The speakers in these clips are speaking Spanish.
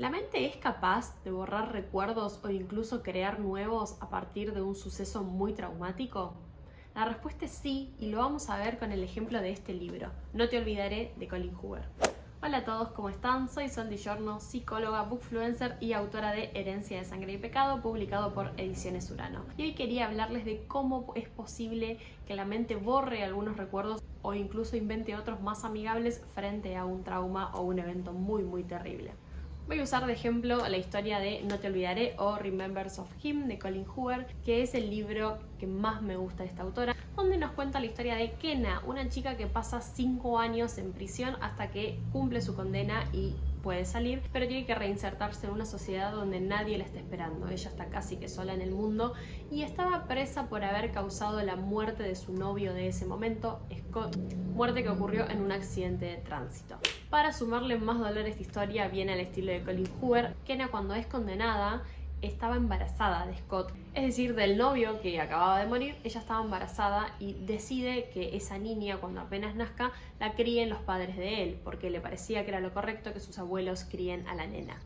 ¿La mente es capaz de borrar recuerdos o incluso crear nuevos a partir de un suceso muy traumático? La respuesta es sí, y lo vamos a ver con el ejemplo de este libro, No te olvidaré, de Colin Hoover. Hola a todos, ¿cómo están? Soy Sol Giorno, psicóloga, bookfluencer y autora de Herencia de Sangre y Pecado, publicado por Ediciones Urano. Y hoy quería hablarles de cómo es posible que la mente borre algunos recuerdos o incluso invente otros más amigables frente a un trauma o un evento muy terrible. Voy a usar de ejemplo la historia de No te olvidaré o Remembrance of Him de Colin Hoover, que es el libro que más me gusta de esta autora, donde nos cuenta la historia de Kenna, una chica que pasa 5 años en prisión hasta que cumple su condena y puede salir, pero tiene que reinsertarse en una sociedad donde nadie la está esperando. Ella está casi que sola en el mundo y estaba presa por haber causado la muerte de su novio de ese momento, Scott, muerte que ocurrió en un accidente de tránsito. Para sumarle más dolor a esta historia, viene al estilo de Colin Hoover, Kenna, cuando es condenada, estaba embarazada de Scott, es decir, del novio que acababa de morir. Ella estaba embarazada y decide que esa niña, cuando apenas nazca, la críen los padres de él, porque le parecía que era lo correcto que sus abuelos críen a la nena.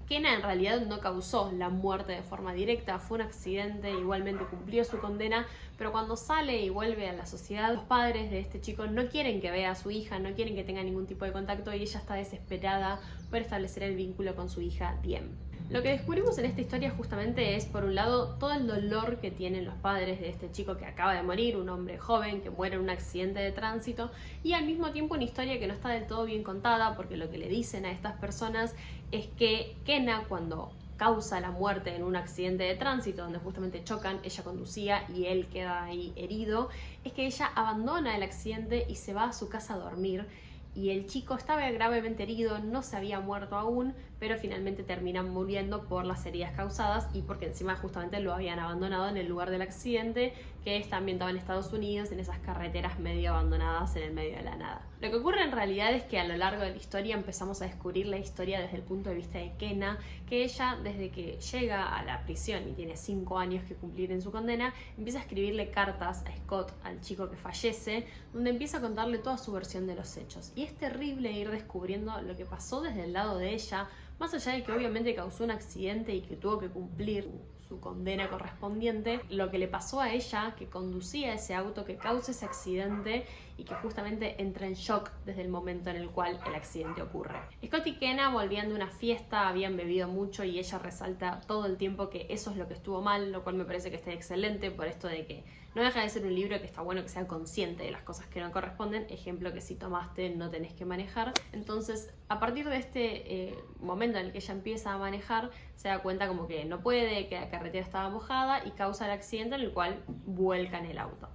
Kenna en realidad no causó la muerte de forma directa, fue un accidente, igualmente cumplió su condena, pero cuando sale y vuelve a la sociedad, los padres de este chico no quieren que vea a su hija, no quieren que tenga ningún tipo de contacto y ella está desesperada por establecer el vínculo con su hija Diem. Lo que descubrimos en esta historia justamente es, por un lado, todo el dolor que tienen los padres de este chico que acaba de morir, un hombre joven que muere en un accidente de tránsito, y al mismo tiempo una historia que no está del todo bien contada, porque lo que le dicen a estas personas es que Kenna, cuando causa la muerte en un accidente de tránsito donde justamente chocan, ella conducía y él queda ahí herido, es que ella abandona el accidente y se va a su casa a dormir. Y el chico estaba gravemente herido, no se había muerto aún, pero finalmente termina muriendo por las heridas causadas y porque encima justamente lo habían abandonado en el lugar del accidente, que está ambientado en Estados Unidos, en esas carreteras medio abandonadas en el medio de la nada. Lo que ocurre en realidad es que a lo largo de la historia empezamos a descubrir la historia desde el punto de vista de Kenna, que ella, desde que llega a la prisión y tiene 5 años que cumplir en su condena, empieza a escribirle cartas a Scott, al chico que fallece, donde empieza a contarle toda su versión de los hechos. Y es terrible ir descubriendo lo que pasó desde el lado de ella, más allá de que obviamente causó un accidente y que tuvo que cumplir su condena correspondiente, lo que le pasó a ella, que conducía ese auto, que causa ese accidente y que justamente entra en shock desde el momento en el cual el accidente ocurre. Scott y Kenna volvían de una fiesta, habían bebido mucho y ella resalta todo el tiempo que eso es lo que estuvo mal, lo cual me parece que está excelente por esto de que no deja de ser un libro que está bueno que sea consciente de las cosas que no corresponden, ejemplo que si tomaste no tenés que manejar. Entonces, a partir de este momento en el que ella empieza a manejar, se da cuenta como que no puede, que la carretera estaba mojada y causa el accidente en el cual vuelca en el auto.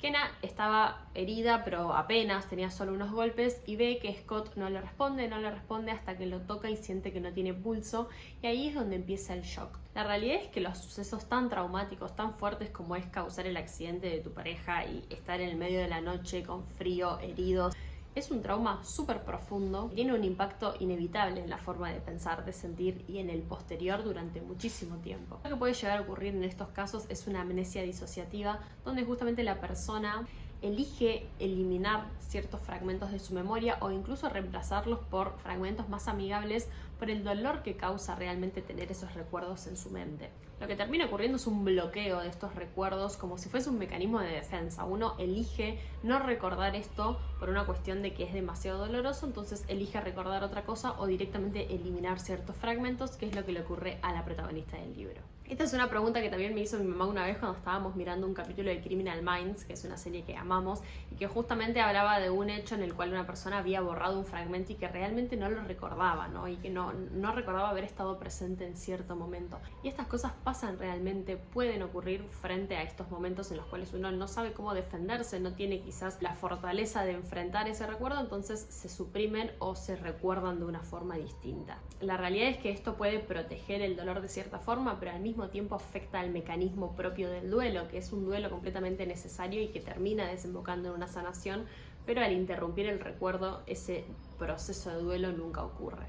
Kenna estaba herida, pero apenas, tenía solo unos golpes y ve que Scott no le responde hasta que lo toca y siente que no tiene pulso, y ahí es donde empieza el shock. La realidad es que los sucesos tan traumáticos, tan fuertes como es causar el accidente de tu pareja y estar en el medio de la noche con frío, heridos, es un trauma súper profundo, tiene un impacto inevitable en la forma de pensar, de sentir y en el posterior durante muchísimo tiempo. Lo que puede llegar a ocurrir en estos casos es una amnesia disociativa, donde justamente la persona elige eliminar ciertos fragmentos de su memoria o incluso reemplazarlos por fragmentos más amigables por el dolor que causa realmente tener esos recuerdos en su mente. Lo que termina ocurriendo es un bloqueo de estos recuerdos como si fuese un mecanismo de defensa. Uno elige no recordar esto por una cuestión de que es demasiado doloroso, entonces elige recordar otra cosa o directamente eliminar ciertos fragmentos, que es lo que le ocurre a la protagonista del libro. Esta es una pregunta que también me hizo mi mamá una vez cuando estábamos mirando un capítulo de Criminal Minds, que es una serie que amamos, y que justamente hablaba de un hecho en el cual una persona había borrado un fragmento y que realmente no lo recordaba, ¿no? Y que no recordaba haber estado presente en cierto momento. Y estas cosas pasan realmente, pueden ocurrir frente a estos momentos en los cuales uno no sabe cómo defenderse, no tiene quizás la fortaleza de enfrentar ese recuerdo, entonces se suprimen o se recuerdan de una forma distinta. La realidad es que esto puede proteger el dolor de cierta forma, pero al mismo tiempo afecta al mecanismo propio del duelo, que es un duelo completamente necesario y que termina desembocando en una sanación, pero al interrumpir el recuerdo, ese proceso de duelo nunca ocurre.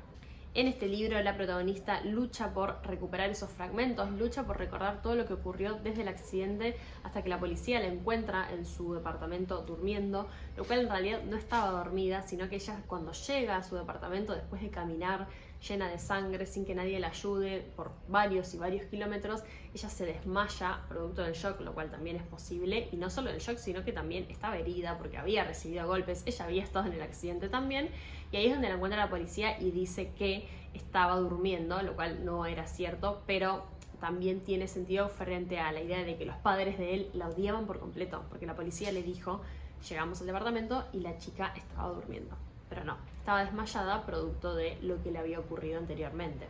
En este libro la protagonista lucha por recuperar esos fragmentos, lucha por recordar todo lo que ocurrió desde el accidente hasta que la policía la encuentra en su departamento durmiendo, lo cual en realidad no estaba dormida, sino que ella cuando llega a su departamento después de caminar llena de sangre, sin que nadie la ayude, por varios y varios kilómetros. Ella se desmaya producto del shock, lo cual también es posible, y no solo el shock, sino que también estaba herida porque había recibido golpes, ella había estado en el accidente también, y ahí es donde la encuentra la policía y dice que estaba durmiendo, lo cual no era cierto, pero también tiene sentido frente a la idea de que los padres de él la odiaban por completo, porque la policía le dijo, llegamos al departamento y la chica estaba durmiendo. Pero no, estaba desmayada producto de lo que le había ocurrido anteriormente.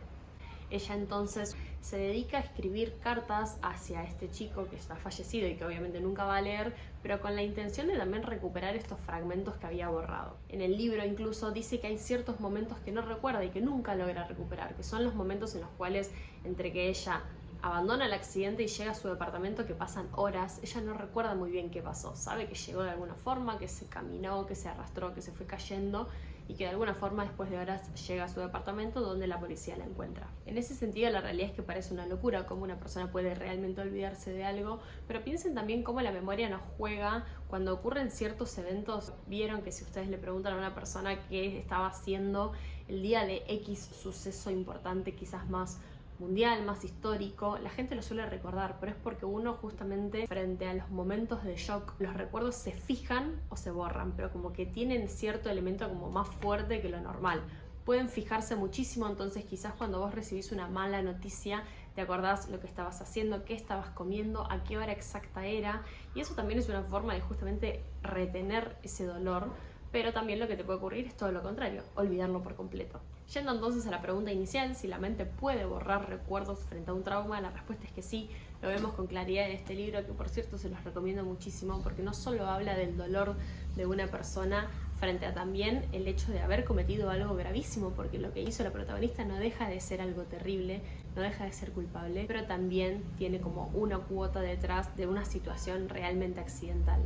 Ella entonces se dedica a escribir cartas hacia este chico que está fallecido y que obviamente nunca va a leer, pero con la intención de también recuperar estos fragmentos que había borrado. En el libro incluso dice que hay ciertos momentos que no recuerda y que nunca logra recuperar, que son los momentos en los cuales entre que ella abandona el accidente y llega a su departamento, que pasan horas, ella no recuerda muy bien qué pasó, sabe que llegó de alguna forma, que se caminó, que se arrastró, que se fue cayendo y que de alguna forma después de horas llega a su departamento donde la policía la encuentra. En ese sentido la realidad es que parece una locura cómo una persona puede realmente olvidarse de algo, pero piensen también cómo la memoria nos juega cuando ocurren ciertos eventos. Vieron que si ustedes le preguntan a una persona qué estaba haciendo el día de X suceso importante, quizás más mundial, más histórico, la gente lo suele recordar, pero es porque uno justamente frente a los momentos de shock, los recuerdos se fijan o se borran, pero como que tienen cierto elemento como más fuerte que lo normal. Pueden fijarse muchísimo, entonces quizás cuando vos recibís una mala noticia, te acordás lo que estabas haciendo, qué estabas comiendo, a qué hora exacta era, y eso también es una forma de justamente retener ese dolor. Pero también lo que te puede ocurrir es todo lo contrario, olvidarlo por completo. Yendo entonces a la pregunta inicial, si la mente puede borrar recuerdos frente a un trauma, la respuesta es que sí. Lo vemos con claridad en este libro, que por cierto se los recomiendo muchísimo, porque no solo habla del dolor de una persona frente a también el hecho de haber cometido algo gravísimo, porque lo que hizo la protagonista no deja de ser algo terrible, no deja de ser culpable, pero también tiene como una cuota detrás de una situación realmente accidental.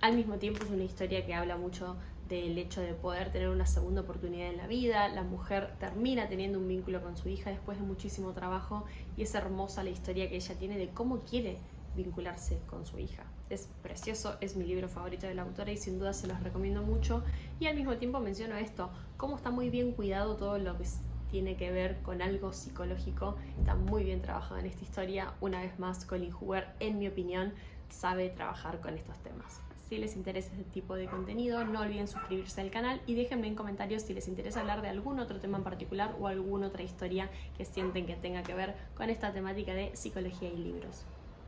Al mismo tiempo es una historia que habla mucho del hecho de poder tener una segunda oportunidad en la vida. La mujer termina teniendo un vínculo con su hija después de muchísimo trabajo y es hermosa la historia que ella tiene de cómo quiere vincularse con su hija. Es precioso, es mi libro favorito de la autora y sin duda se los recomiendo mucho. Y al mismo tiempo menciono esto, cómo está muy bien cuidado todo lo que tiene que ver con algo psicológico. Está muy bien trabajado en esta historia. Una vez más, Colleen Hoover, en mi opinión, sabe trabajar con estos temas. Si les interesa este tipo de contenido, no olviden suscribirse al canal y déjenme en comentarios si les interesa hablar de algún otro tema en particular o alguna otra historia que sienten que tenga que ver con esta temática de psicología y libros.